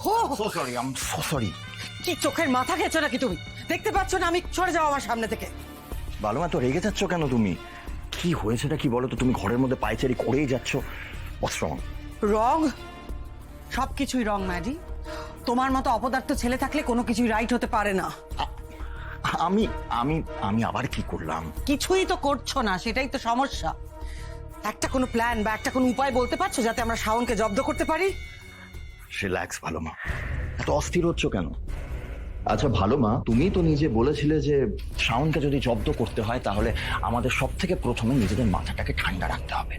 So sorry, I am so sorry. কি চোখের মাথা খেয়েছো নাকি তুমি? দেখতে পাচ্ছ না আমি? সরে যাও আমার সামনে থেকে। ভালো মা, তো রেগে যাচ্ছ কেন তুমি? কি হয়েছেটা কি বলো তো? তুমি ঘরের মধ্যে পায়চারি করেই যাচ্ছ। হোয়াটস রং? রং? সবকিছুই রং ম্যাডি। তোমার মতো অপদার্থ ছেলে থাকলে কোনো কিছুই রাইট হতে পারে না। আমি আমি আমি আবার কি করলাম? কিছুই তো করছো না, সেটাই তো সমস্যা। একটা কোনো প্ল্যান বা একটা কোনো উপায় বলতে পারছো যাতে আমরা শাওনকে জব্দ করতে পারি? রিল্যাক্স ভালো মা, এত অস্থির হচ্ছ কেন? আচ্ছা ভালো মা, তুমি তো নিজে বলেছিলে যে শাওনকে যদি জব্দ করতে হয় তাহলে আমাদের সব থেকে প্রথমে নিজেদের মাথাটাকে ঠান্ডা রাখতে হবে।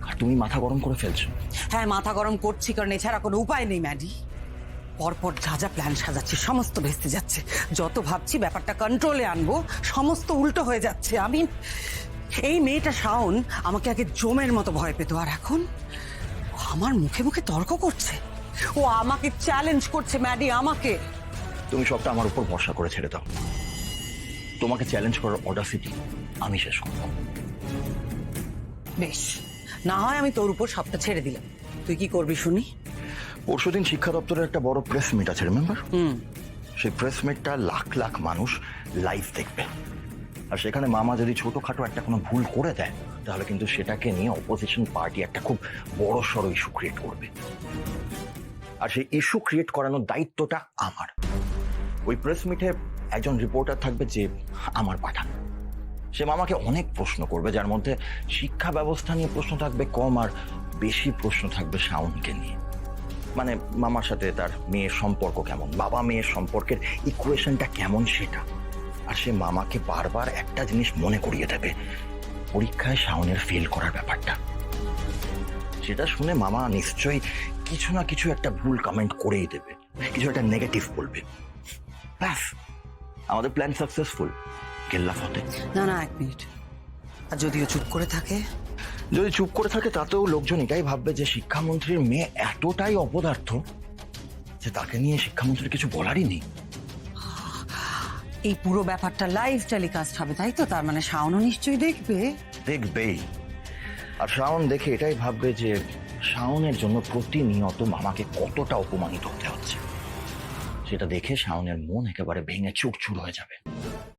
আর তুমি মাথা গরম করে ফেলছো। হ্যাঁ, মাথা গরম করছি, কারণ এছাড়া কোনো উপায় নেই ম্যাডি। পরপর যা যা প্ল্যান সাজাচ্ছি সমস্ত ভেস্তে যাচ্ছে। যত ভাবছি ব্যাপারটা কন্ট্রোলে আনবো, সমস্ত উল্টো হয়ে যাচ্ছে। আমি এই মেয়েটা শাওন আমাকে আগে জমের মতো ভয় পেত, আর এখন ও আমার মুখে মুখে তর্ক করছে। ও আমাকে চ্যালেঞ্জ করছে ম্যাডি, আমাকে। তুমি সবটা আমার উপর ভরসা করে ছেড়ে দাও। তোমাকে চ্যালেঞ্জ করার অডাসিটি আমি শেষ করবো। বেশ, না হয় আমি তোর উপর সবটা ছেড়ে দিলাম। তুই কি করবি শুনি? পরশুদিন শিক্ষা দপ্তরের একটা বড় প্রেস মিট আছে, রিমেম্বার? সেই প্রেস মিটটা লাখ লাখ মানুষ লাইভ দেখবে। আর সেখানে মামা যদি ছোটখাটো একটা কোনো ভুল করে দেয় তাহলে কিন্তু সেটাকে নিয়ে অপোজিশন পার্টি একটা খুব বড় সড়ো ইস্যু ক্রিয়েট করবে। আর সেই ইস্যু ক্রিয়েট করানোর দায়িত্বটা আমার। ওই প্রেস মিটে একজন রিপোর্টার থাকবে যে আমার পাঠানো। সে মামাকে অনেক প্রশ্ন করবে, যার মধ্যে শিক্ষা ব্যবস্থা নিয়ে প্রশ্ন থাকবে কম, আর বেশি প্রশ্ন থাকবে শাওনকে নিয়ে। মানে মামার সাথে তার মেয়ের সম্পর্ক কেমন, বাবা মেয়ের সম্পর্কের ইকুয়েশনটা কেমন সেটা। আর সে মামাকে বারবার একটা জিনিস মনে করিয়ে দেবে, পরীক্ষায় শাওনের ফেল করার ব্যাপারটা। সেটা শুনে মামা নিশ্চয়ই কিছু না কিছু একটা ভুল কমেন্ট করেই দেবে, কিছু একটা নেগেটিভ বলবে। ব্যাস, আমাদের প্ল্যান সাকসেসফুল। কেল্লা ফতে। না না, 1 মিনিট। আর যদিও চুপ করে থাকে? যদি চুপ করে থাকে তাতেও লোকজন এটাই ভাববে যে শিক্ষামন্ত্রীর মেয়ে এতটাই অপদার্থ যে তাকে নিয়ে শিক্ষামন্ত্রীর কিছু বলারই নেই। এই পুরো ব্যাপারটা লাইভ টেলিকাস্ট হবে, তাই তো? তার মানে শাওনও নিশ্চয়ই দেখবে। দেখবেই। আর শাওন দেখে এটাই ভাববে যে শাওনের জন্য প্রতিনিয়ত মামাকে কতটা অপমানিত হতে হচ্ছে। সেটা দেখে শাওনের মন একেবারে ভেঙে চুরচুর হয়ে যাবে।